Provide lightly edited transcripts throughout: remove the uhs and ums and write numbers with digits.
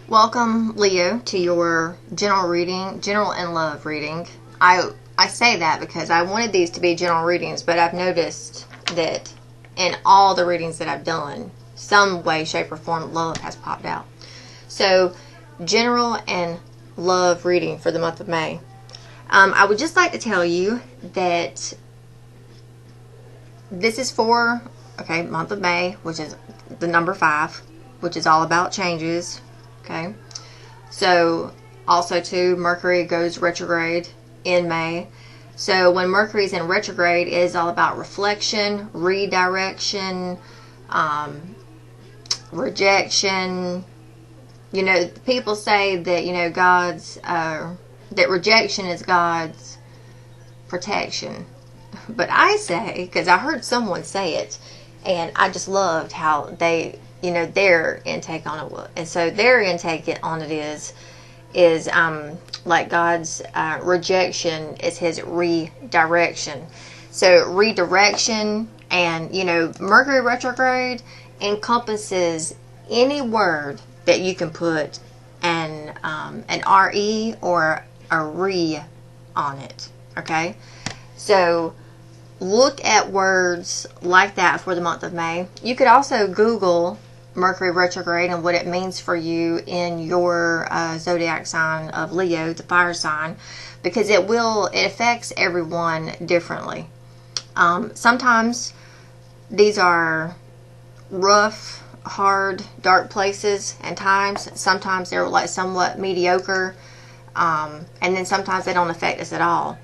Welcome, Leo, to your general reading, general and love reading. I say that because I wanted these to be general readings, but I've noticed that in all the readings that I've done, some way, shape, or form, love has popped out. So, general and love reading for the month of May. I would just like to tell you that this is for, month of May, which is the number 5, which is all about changes. Okay, so also too, Mercury goes retrograde in May. So when Mercury's in retrograde, it is all about reflection, redirection, rejection. You know, people say that, that rejection is God's protection. But I say, because I heard someone say it, and I just loved how they, their intake on it was. And so their intake on it is like God's rejection is his redirection. So redirection and, Mercury retrograde encompasses any word that you can put an RE or a re on it. Okay? So look at words like that for the month of May. You could also Google Mercury retrograde and what it means for you in your zodiac sign of Leo, the fire sign, because it affects everyone differently. Sometimes these are rough, hard, dark places and times. Sometimes they're like somewhat mediocre, and then sometimes they don't affect us at all.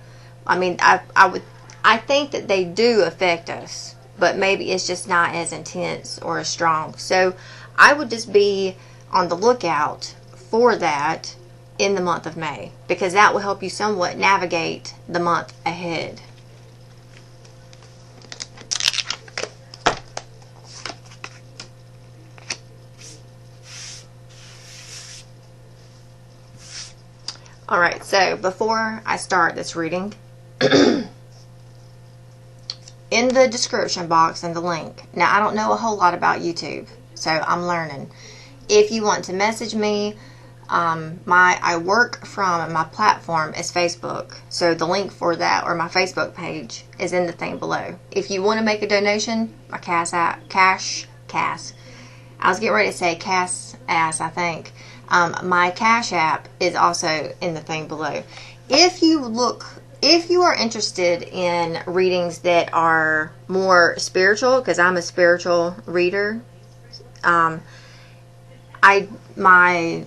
I mean, I think that they do affect us, but maybe it's just not as intense or as strong. So I would just be on the lookout for that in the month of May, because that will help you somewhat navigate the month ahead. Alright, so before I start this reading, in the description box and the link. Now, I don't know a whole lot about YouTube, so I'm learning. If you want to message me, I work from my platform is Facebook, so the link for that or my Facebook page is in the thing below. If you want to make a donation, my Cash. I was getting ready to say Cash Ass, I think. My Cash App is also in the thing below. If you are interested in readings that are more spiritual, because I'm a spiritual reader, my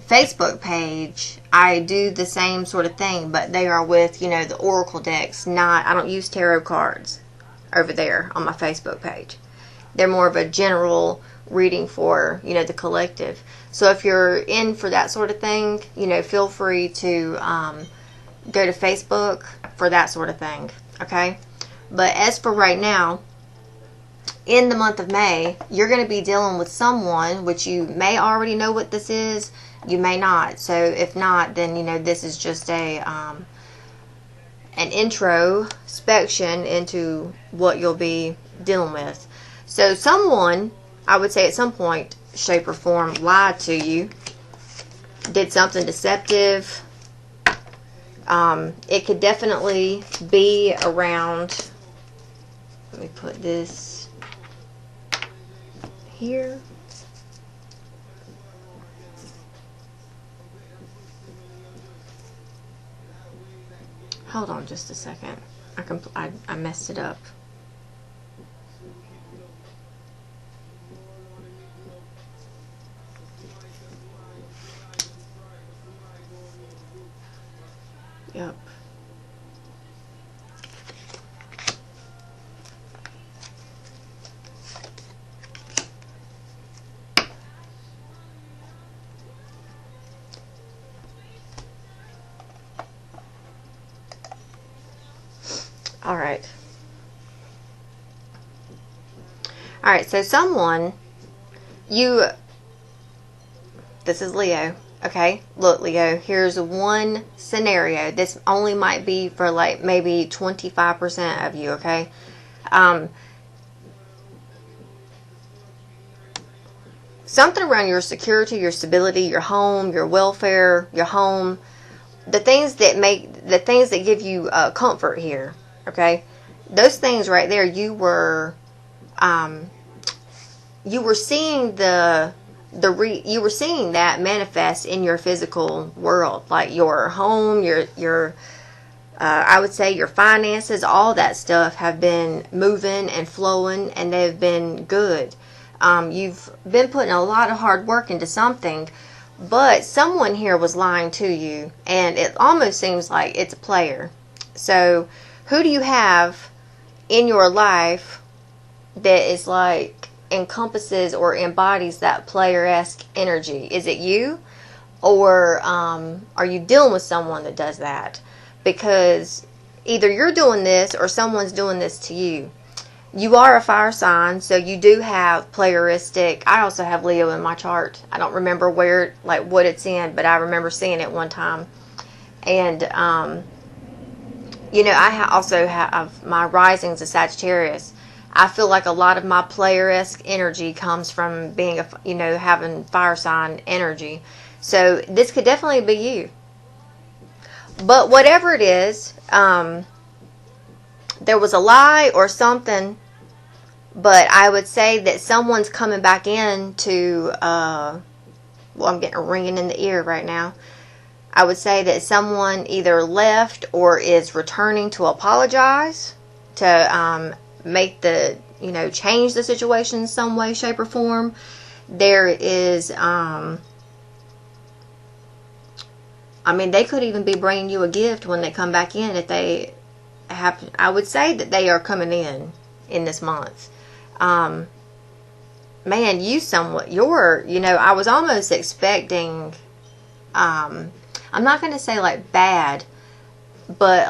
Facebook page, I do the same sort of thing, but they are with, the oracle decks. I don't use tarot cards over there on my Facebook page. They're more of a general reading for, the collective. So if you're in for that sort of thing, feel free to go to Facebook for that sort of thing, okay? But as for right now, in the month of May, you're going to be dealing with someone, which you may already know what this is, you may not. So if not, then, this is just an introspection into what you'll be dealing with. So someone, I would say at some point, shape or form, lied to you, did something deceptive. It could definitely be around, let me put this here. Hold on just a second. I messed it up. Yep. All right. All right, so someone, this is Leo. Okay, look, Leo, here's one scenario. This only might be for like maybe 25% of you, okay? something around your security, your stability, your home, your welfare, your home, the things that give you comfort here. Okay, those things right there, you were seeing you were seeing that manifest in your physical world, like your home, your I would say your finances, all that stuff have been moving and flowing, and they've been good. You've been putting a lot of hard work into something, but someone here was lying to you, and it almost seems like it's a player. So who do you have in your life that is like encompasses or embodies that player-esque energy? Is it you, or are you dealing with someone that does that? Because either you're doing this or someone's doing this to you. You are a fire sign, so you do have playeristic. I also have Leo in my chart. I don't remember where, like what it's in, but I remember seeing it one time. And I also have my risings of Sagittarius. I feel like a lot of my player-esque energy comes from being having fire sign energy. So this could definitely be you. But whatever it is, there was a lie or something, but I would say that someone's coming back in to, I'm getting a ringing in the ear right now. I would say that someone either left or is returning to apologize, to make change the situation in some way, shape, or form. There is, they could even be bringing you a gift when they come back in. If they have, I would say that they are coming in this month. I was almost expecting, I'm not going to say like bad, but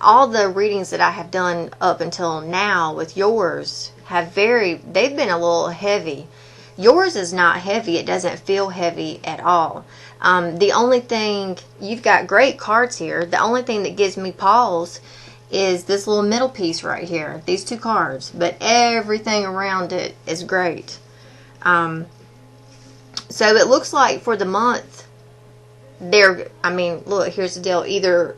all the readings that I have done up until now with yours they've been a little heavy. Yours is not heavy. It doesn't feel heavy at all. The only thing, you've got great cards here. The only thing that gives me pause is this little middle piece right here. These two cards. But everything around it is great. So it looks like for the month, look, here's the deal. Either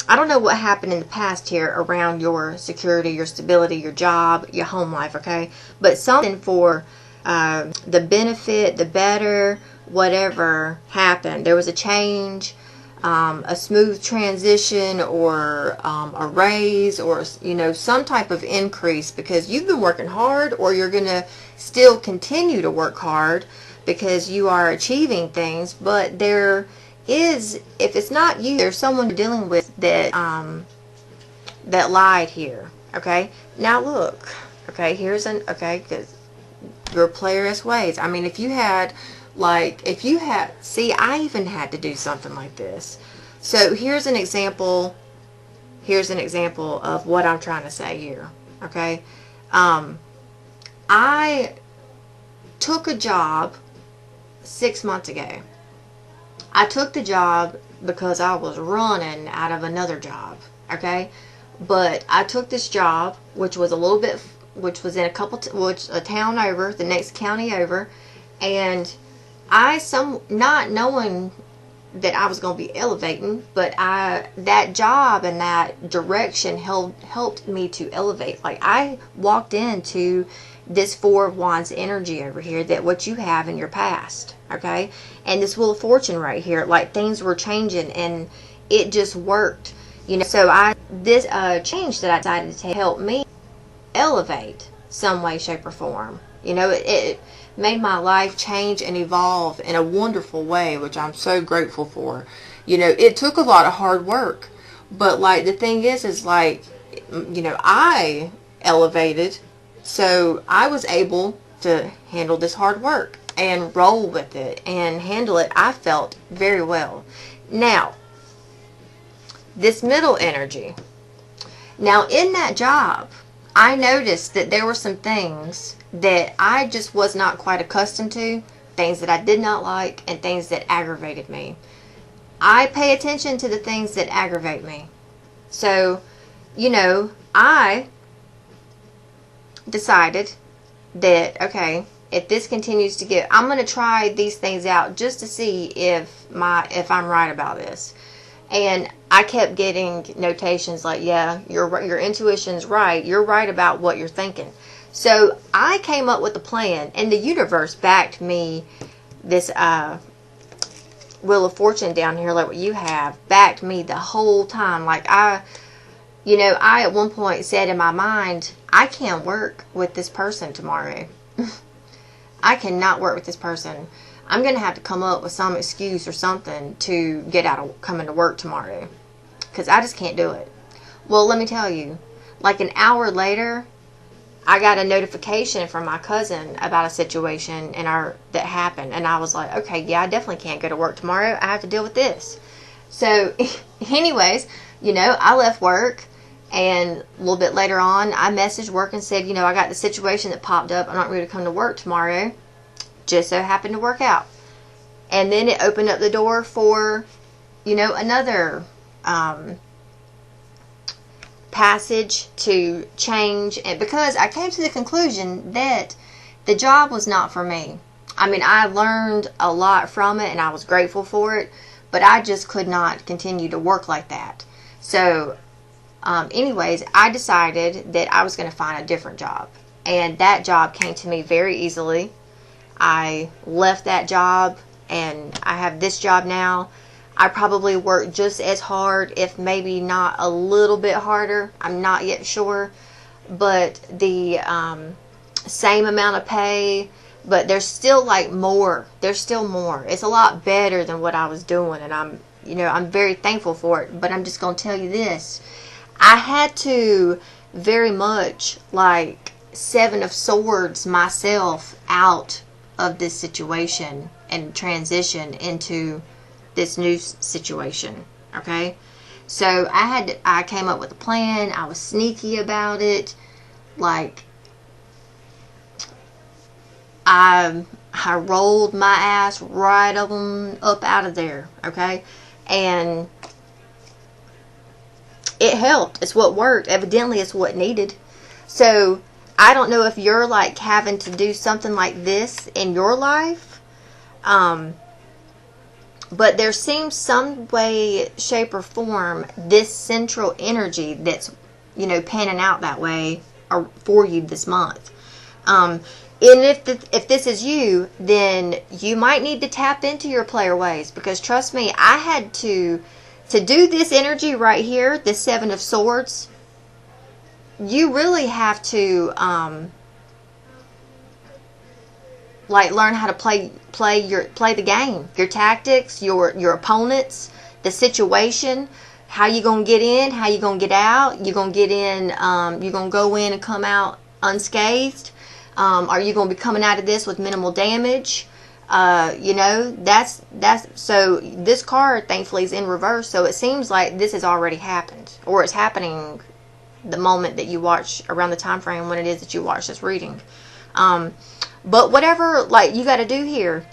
I don't know what happened in the past here around your security, your stability, your job, your home life, okay? But something for the benefit, the better, whatever happened. There was a change, a smooth transition, or a raise, or, some type of increase, because you've been working hard, or you're going to still continue to work hard because you are achieving things. But there is, if it's not you, there's someone you're dealing with that that lied here. Okay, now look, okay, because your player-esque ways. If you had see, I even had to do something like this. So here's an example of what I'm trying to say here. Okay, I took a job 6 months ago. I took the job because I was running out of another job, okay? But I took this job, which was which was in a town over, the next county over, and not knowing that I was going to be elevating, but that job and that direction helped me to elevate. Like, I walked into this Four of Wands energy over here, that what you have in your past, okay? And this Wheel of Fortune right here, like things were changing and it just worked, So this change that I decided to help me elevate some way, shape, or form. It made my life change and evolve in a wonderful way, which I'm so grateful for. It took a lot of hard work, but like the thing is like, I elevated. So I was able to handle this hard work and roll with it and handle it, I felt, very well. Now, this middle energy. Now, in that job, I noticed that there were some things that I just was not quite accustomed to, things that I did not like, and things that aggravated me. I pay attention to the things that aggravate me. So, I decided that, okay, if this continues to get, I'm going to try these things out just to see if I'm right about this. And I kept getting notations like, yeah, your intuition's right. You're right about what you're thinking. So I came up with a plan, and the universe backed me. This Wheel of Fortune down here, like what you have, backed me the whole time. Like I at one point said in my mind, I can't work with this person tomorrow. I cannot work with this person. I'm going to have to come up with some excuse or something to get out of coming to work tomorrow. Because I just can't do it. Well, let me tell you, like an hour later, I got a notification from my cousin about a situation that happened. And I was like, okay, yeah, I definitely can't go to work tomorrow. I have to deal with this. So, anyways, I left work. And a little bit later on, I messaged work and said, I got the situation that popped up. I'm not ready to come to work tomorrow. Just so happened to work out. And then it opened up the door for, another passage to change. And because I came to the conclusion that the job was not for me. I mean, I learned a lot from it and I was grateful for it. But I just could not continue to work like that. So anyways, I decided that I was going to find a different job. And that job came to me very easily. I left that job and I have this job now. I probably work just as hard, if maybe not a little bit harder. I'm not yet sure. But the same amount of pay, but there's still like more. There's still more. It's a lot better than what I was doing, and I'm very thankful for it. But I'm just going to tell you this. I had to very much like Seven of Swords myself out of this situation and transition into this new situation. Okay, so I came up with a plan. I was sneaky about it. Like I rolled my ass right up out of there. Okay, and it helped. It's what worked. Evidently, it's what needed. So I don't know if you're like having to do something like this in your life. But there seems some way, shape, or form this central energy that's, panning out that way for you this month. And if this is you, then you might need to tap into your player ways. Because trust me, I had to do this energy right here, this Seven of Swords. You really have to learn how to play the game, your tactics, your opponents, the situation, how you gonna get in, how you gonna get out. You gonna get in, you gonna go in and come out unscathed. Are you gonna be coming out of this with minimal damage? That's so this card thankfully is in reverse, so it seems like this has already happened, or it's happening the moment that you watch, around the time frame when it is that you watch this reading. But whatever you got to do here,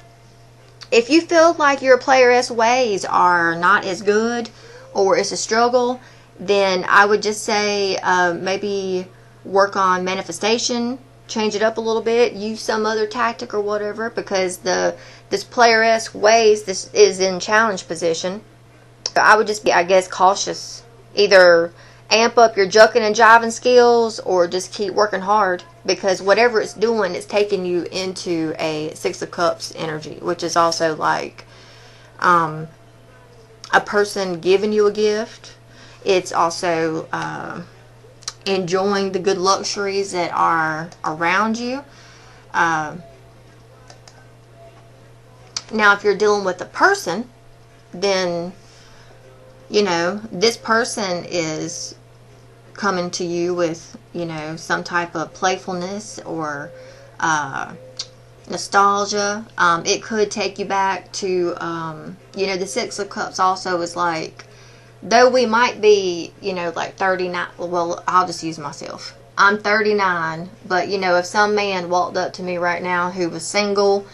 if you feel like your player's ways are not as good or it's a struggle, then I would just say maybe work on manifestation, change it up a little bit, use some other tactic or whatever, because this player-esque ways, this is in challenge position. So I would just be, I guess, cautious. Either amp up your jucking and jiving skills or just keep working hard, because whatever it's doing, it's taking you into a Six of Cups energy, which is also like a person giving you a gift. It's also enjoying the good luxuries that are around you. Now, if you're dealing with a person, then this person is coming to you with some type of playfulness or nostalgia. It could take you back to the Six of Cups also is like, though we might be like 39, well, I'll just use myself. I'm 39, but if some man walked up to me right now who was single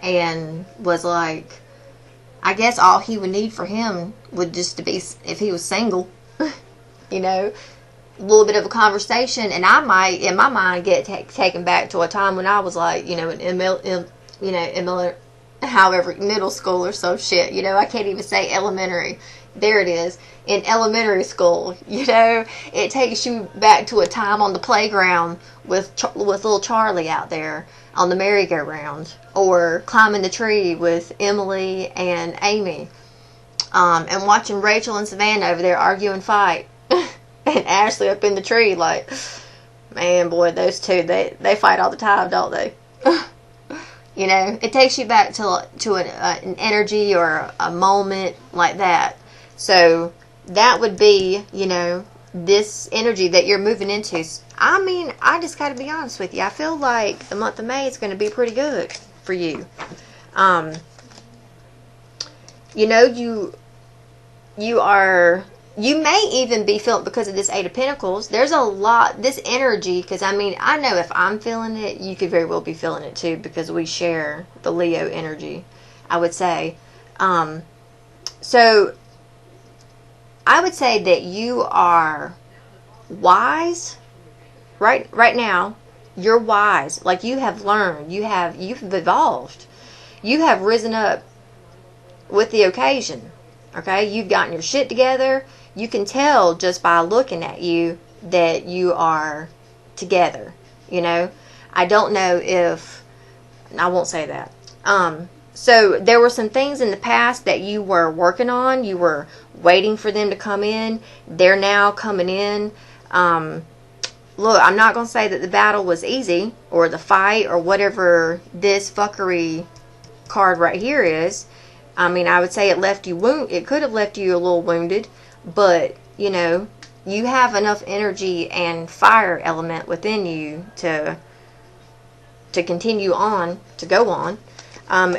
and was like, I guess all he would need for him would just to be, if he was single, little bit of a conversation, and I might, in my mind, get taken back to a time when I was like, however, middle school or some shit. I can't even say elementary. There it is. In elementary school, it takes you back to a time on the playground with little Charlie out there on the merry-go-round, or climbing the tree with Emily and Amy, and watching Rachel and Savannah over there argue and fight, and Ashley up in the tree. Like, man, boy, those two, they fight all the time, don't they? It takes you back to an energy or a moment like that. So that would be, this energy that you're moving into. I mean, I just got to be honest with you. I feel like the month of May is going to be pretty good for you. You may even be feeling, because of this Eight of Pentacles, there's a lot, this energy, because I mean, I know if I'm feeling it, you could very well be feeling it too, because we share the Leo energy, I would say. So I would say that you are wise right now. You're wise. Like, you have learned, you've evolved, you have risen up with the occasion. Okay, you've gotten your shit together. You can tell just by looking at you that you are together. I don't know if, I won't say that. So there were some things in the past that you were working on. You were waiting for them to come in. They're now coming in. Look, I'm not going to say that the battle was easy, or the fight, or whatever this fuckery card right here is. I mean, I would say it could have left you a little wounded, but, you have enough energy and fire element within you to continue on, to go on.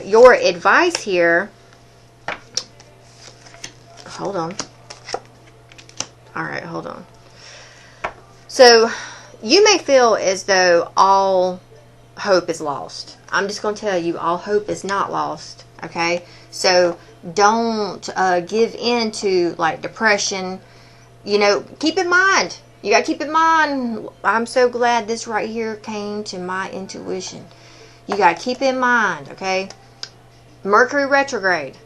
Your advice here, hold on. Alright, hold on. So, you may feel as though all hope is lost. I'm just going to tell you, all hope is not lost. Okay? So, don't give in to, like, depression. Keep in mind. You got to keep in mind. I'm so glad this right here came to my intuition. You got to keep in mind, okay? Mercury Retrograde.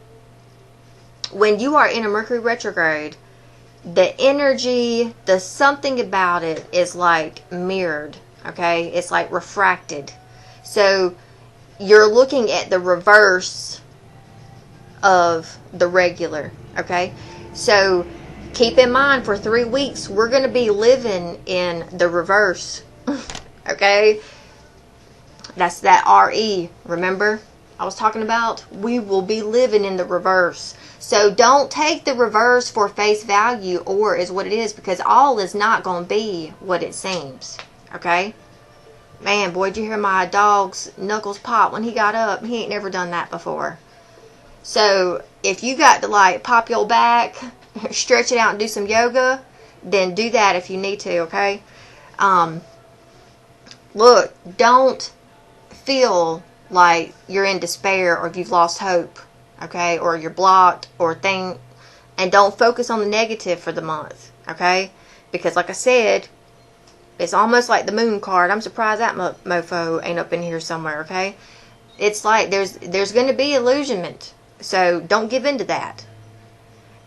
When you are in a Mercury Retrograde, the energy, the something about it is like mirrored, okay? It's like refracted. So, you're looking at the reverse of the regular, okay? So, keep in mind, for 3 weeks, we're going to be living in the reverse, okay? That's that RE, remember? I was talking about, we will be living in the reverse. So, don't take the reverse for face value, or is what it is, because all is not going to be what it seems, okay? Man, boy, did you hear my dog's knuckles pop when he got up? He ain't never done that before. So, if you got to, like, pop your back, stretch it out and do some yoga, then do that if you need to, okay? Look, don't feel like you're in despair, or you've lost hope, okay? Or you're blocked, and don't focus on the negative for the month, okay? Because, like I said, it's almost like the moon card. I'm surprised that mofo ain't up in here somewhere, okay? It's like there's going to be illusionment. So, don't give in to that.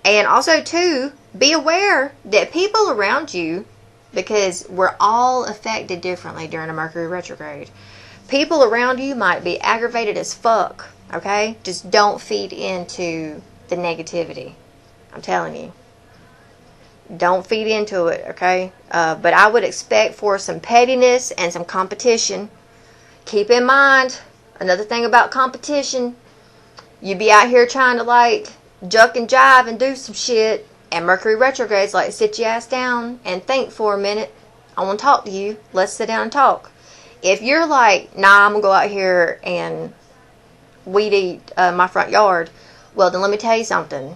And also, too, be aware that people around you, because we're all affected differently during a Mercury retrograde, people around you might be aggravated as fuck, okay? Just don't feed into the negativity. I'm telling you. Don't feed into it, okay? But I would expect for some pettiness and some competition. Keep in mind, another thing about competition, you be out here trying to, like, juck and jive and do some shit, and Mercury retrograde's like, sit your ass down and think for a minute. I want to talk to you. Let's sit down and talk. If you're like, nah, I'm going to go out here and weed eat my front yard, well, then let me tell you something.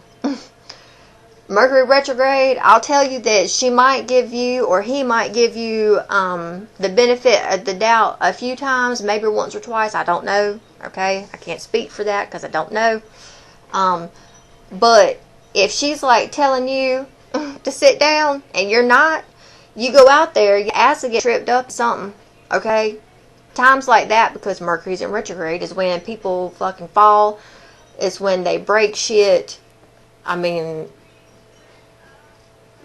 Mercury retrograde, I'll tell you that she might give you, or he might give you, the benefit of the doubt a few times, maybe once or twice, I don't know, okay? I can't speak for that because I don't know. But if she's like telling you to sit down and you're not, You go out there, your ass will get tripped up something, okay? Times like that, because Mercury's in retrograde, is when people fucking fall. It's when they break shit. I mean,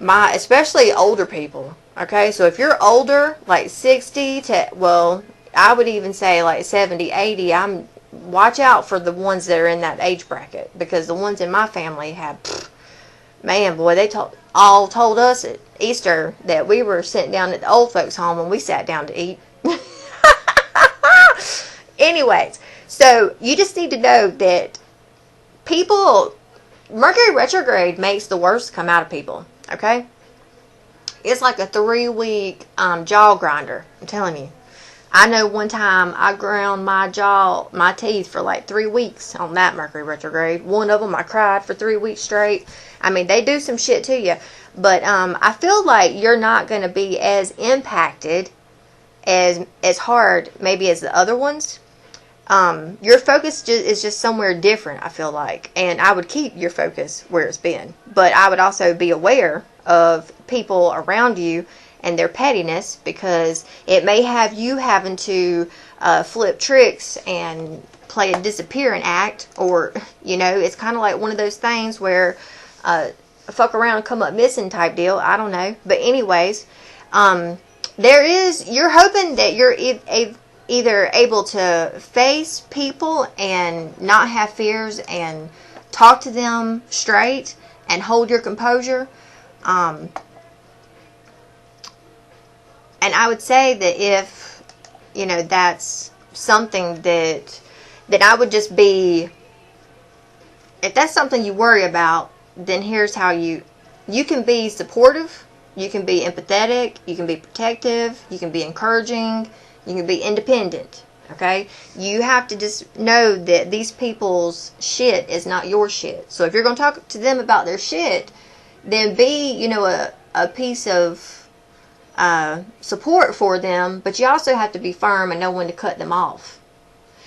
especially older people, okay? So if you're older, like 60 to, well, I would even say like 70, 80, watch out for the ones that are in that age bracket, because the ones in my family have, man, boy, they all told us at Easter that we were sitting down at the old folks' home when we sat down to eat. Anyways, so you just need to know that Mercury retrograde makes the worst come out of people, okay? It's like a 3-week jaw grinder, I'm telling you. I know one time I ground my teeth for like 3 weeks on that Mercury retrograde. One of them I cried for 3 weeks straight. I mean, they do some shit to you. But I feel like you're not going to be as impacted as hard maybe as the other ones. Your focus is just somewhere different, I feel like. And I would keep your focus where it's been. But I would also be aware of people around you and their pettiness, because it may have you having to flip tricks and play a disappearing act, or, you know, it's kind of like one of those things where fuck around and come up missing type deal. I don't know. But anyways, you're hoping that you're either able to face people and not have fears and talk to them straight and hold your composure. And I would say that if, you know, that's something that I would just be, if that's something you worry about, then here's how you can be supportive, you can be empathetic, you can be protective, you can be encouraging, you can be independent, okay? You have to just know that these people's shit is not your shit. So if you're going to talk to them about their shit, then be, you know, a piece of support for them, but you also have to be firm and know when to cut them off.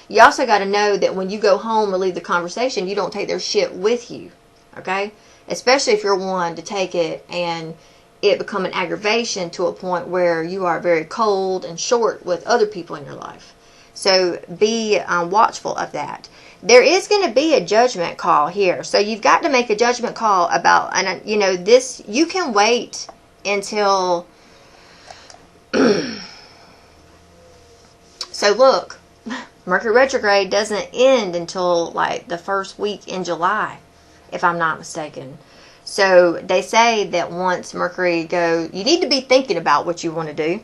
You also got to know that when you go home or leave the conversation, you don't take their shit with you, okay? Especially if you're one to take it and it become an aggravation to a point where you are very cold and short with other people in your life. So be watchful of that. There is going to be a judgment call here. So you've got to make a judgment call about, and you know, this, you can wait until so look, Mercury retrograde doesn't end until like the first week in July, if I'm not mistaken. So they say that once Mercury goes, you need to be thinking about what you want to do.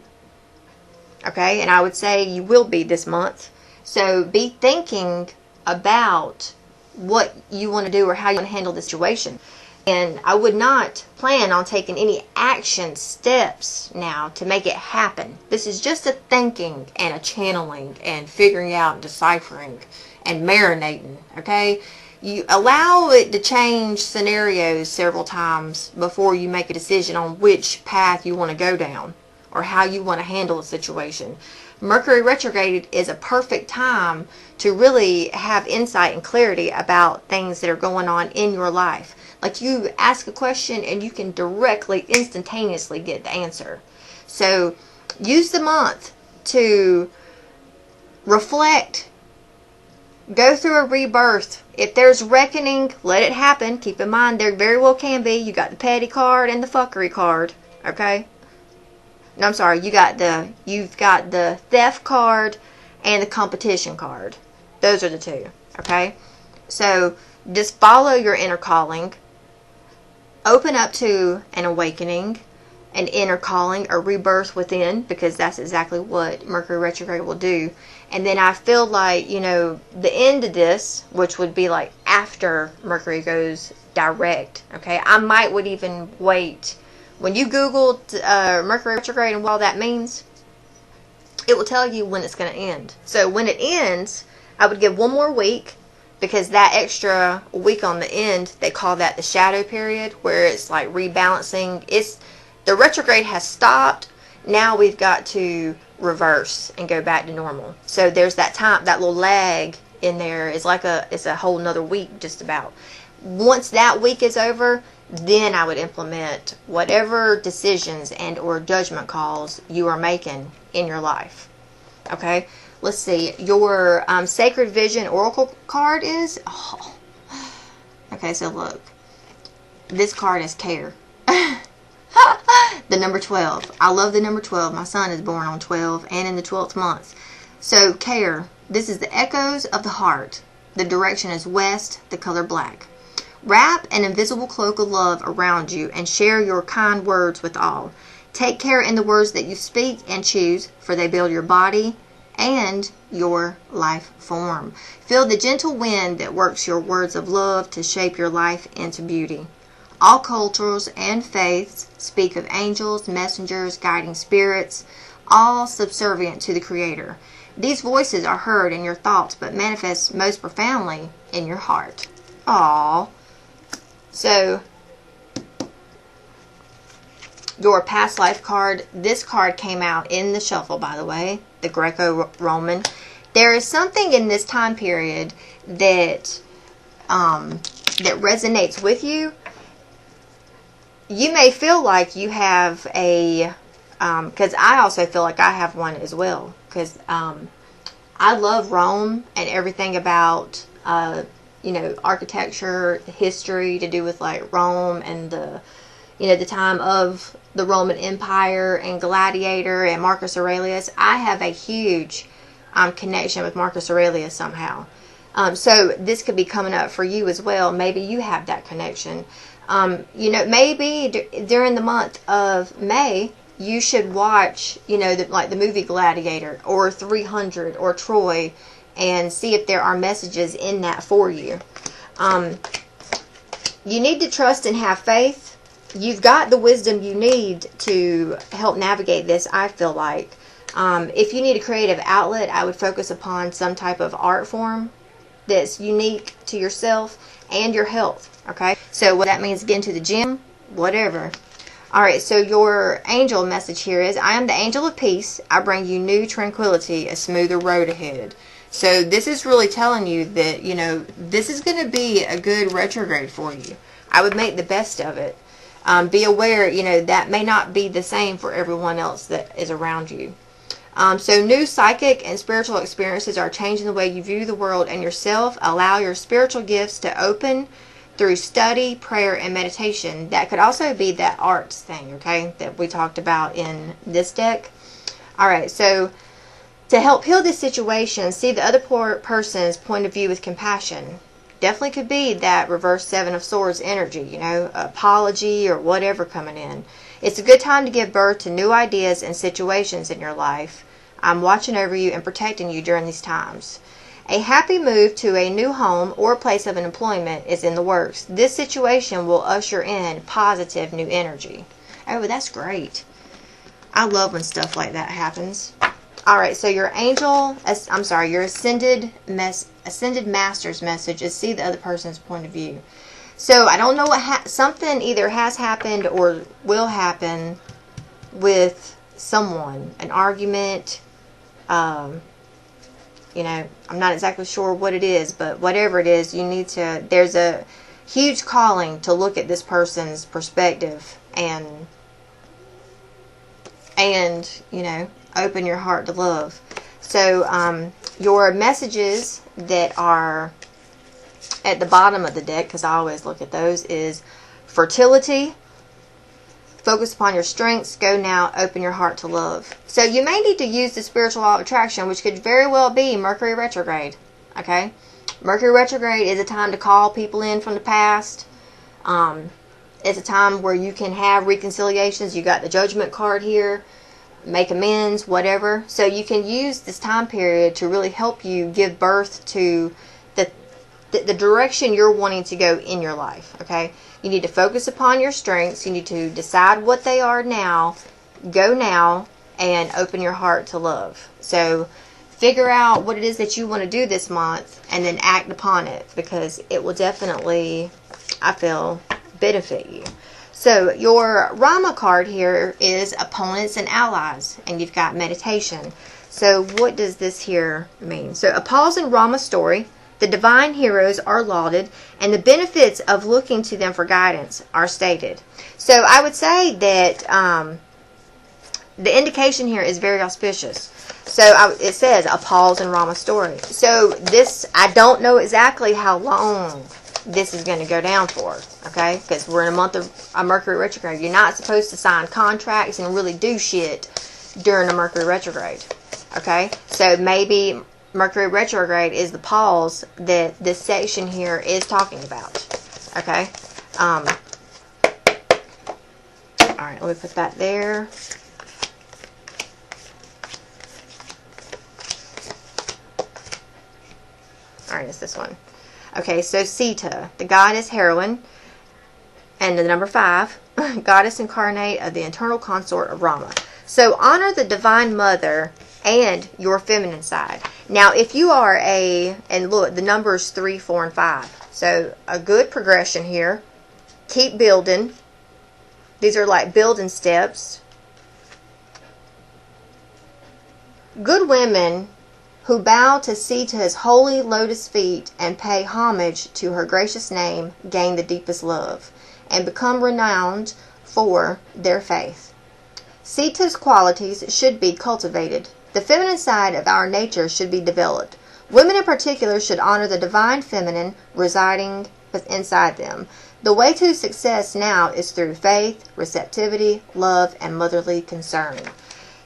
Okay, and I would say you will be this month. So be thinking about what you want to do or how you want to handle the situation. And I would not plan on taking any action steps now to make it happen. This is just a thinking and a channeling and figuring out and deciphering and marinating, okay? You allow it to change scenarios several times before you make a decision on which path you want to go down or how you want to handle a situation. Mercury retrograde is a perfect time to really have insight and clarity about things that are going on in your life. Like, you ask a question and you can directly, instantaneously get the answer. So use the month to reflect, go through a rebirth. If there's reckoning, let it happen. Keep in mind, there very well can be. You got the petty card and the fuckery card, okay? No, I'm sorry, you've got the theft card and the competition card. Those are the two, okay? So just follow your inner calling. Open up to an awakening, an inner calling, a rebirth within, because that's exactly what Mercury retrograde will do. And then I feel like, you know, the end of this, which would be like after Mercury goes direct, okay? I would even wait. When you Google Mercury retrograde and what all that means, it will tell you when it's going to end. So when it ends, I would give one more week, because that extra week on the end, they call that the shadow period, where it's like rebalancing. The retrograde has stopped. Now we've got to reverse and go back to normal. So there's that time, that little lag in there. It's a whole nother week just about. Once that week is over, then I would implement whatever decisions and or judgment calls you are making in your life. Okay, let's see. Your Sacred Vision Oracle card is... Oh. Okay, so look. This card is care. The number 12. I love the number 12. My son is born on 12 and in the 12th month. So, care. This is the echoes of the heart. The direction is west, the color black. Wrap an invisible cloak of love around you and share your kind words with all. Take care in the words that you speak and choose, for they build your body and your life form. Feel the gentle wind that works your words of love to shape your life into beauty. All cultures and faiths speak of angels, messengers, guiding spirits, all subservient to the Creator. These voices are heard in your thoughts, but manifest most profoundly in your heart. Aww. So, your past life card. This card came out in the shuffle, by the way, the Greco-Roman. There is something in this time period that that resonates with you. You may feel like you have a, because I also feel like I have one as well. Because I love Rome and everything about, architecture, history to do with like Rome and the time of the Roman Empire and Gladiator and Marcus Aurelius. I have a huge connection with Marcus Aurelius somehow. So this could be coming up for you as well. Maybe you have that connection. Maybe during the month of May, you should watch, the movie Gladiator or 300 or Troy and see if there are messages in that for you. You need to trust and have faith. You've got the wisdom you need to help navigate this, I feel like. If you need a creative outlet, I would focus upon some type of art form that's unique to yourself and your health. Okay, so what that means, getting to the gym, whatever. Alright, so your angel message here is, I am the angel of peace. I bring you new tranquility, a smoother road ahead. So this is really telling you that, this is going to be a good retrograde for you. I would make the best of it. Be aware, that may not be the same for everyone else that is around you. So new psychic and spiritual experiences are changing the way you view the world and yourself. Allow your spiritual gifts to open through study, prayer, and meditation. That could also be that arts thing, okay, that we talked about in this deck. Alright, so to help heal this situation, see the other person's point of view with compassion. Definitely could be that reverse Seven of Swords energy, apology or whatever coming in. It's a good time to give birth to new ideas and situations in your life. I'm watching over you and protecting you during these times. A happy move to a new home or place of employment is in the works. This situation will usher in positive new energy. Oh, that's great. I love when stuff like that happens. Alright, so your your ascended master's message is see the other person's point of view. So I don't know what something either has happened or will happen with someone. An argument, I'm not exactly sure what it is, but whatever it is, there's a huge calling to look at this person's perspective and open your heart to love. So, your messages that are at the bottom of the deck, because I always look at those, is fertility, focus upon your strengths, go now, open your heart to love. So you may need to use the spiritual law of attraction, which could very well be Mercury Retrograde. Okay? Mercury Retrograde is a time to call people in from the past. It's a time where you can have reconciliations. You got the Judgment card here. Make amends, whatever. So you can use this time period to really help you give birth to the direction you're wanting to go in your life. Okay? You need to focus upon your strengths. You need to decide what they are now. Go now and open your heart to love. So figure out what it is that you want to do this month and then act upon it, because it will definitely, I feel, benefit you. So your Rama card here is opponents and allies, and you've got meditation. So what does this here mean? So a pause in Rama's story. The divine heroes are lauded, and the benefits of looking to them for guidance are stated. So I would say that the indication here is very auspicious. So it says a Paul's and Rama story. So this, I don't know exactly how long this is going to go down for, okay? Because we're in a month of a Mercury retrograde. You're not supposed to sign contracts and really do shit during a Mercury retrograde, okay? So maybe Mercury retrograde is the pause that this section here is talking about, okay? All right, let me put that there. All right, it's this one. Okay, so Sita, the goddess heroine, and the number 5, goddess incarnate of the eternal consort of Rama. So honor the divine mother and your feminine side. Now, if you are and look, the numbers 3, 4, and 5. So a good progression here. Keep building. These are like building steps. Good women who bow to Sita's holy lotus feet and pay homage to her gracious name gain the deepest love and become renowned for their faith. Sita's qualities should be cultivated. The feminine side of our nature should be developed. Women in particular should honor the divine feminine residing inside them. The way to success now is through faith, receptivity, love, and motherly concern.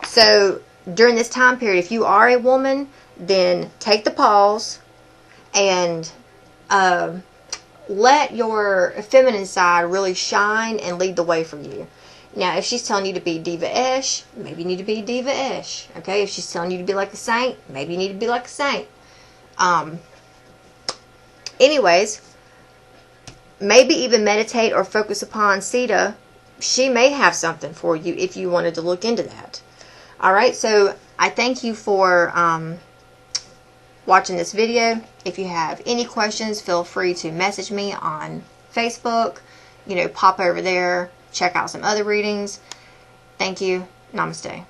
So during this time period, if you are a woman, then take the pause and let your feminine side really shine and lead the way for you. Now, if she's telling you to be diva-ish, maybe you need to be diva-ish. Okay, if she's telling you to be like a saint, maybe you need to be like a saint. Anyways, maybe even meditate or focus upon Sita. She may have something for you if you wanted to look into that. Alright, so I thank you for watching this video. If you have any questions, feel free to message me on Facebook. Pop over there. Check out some other readings. Thank you. Namaste.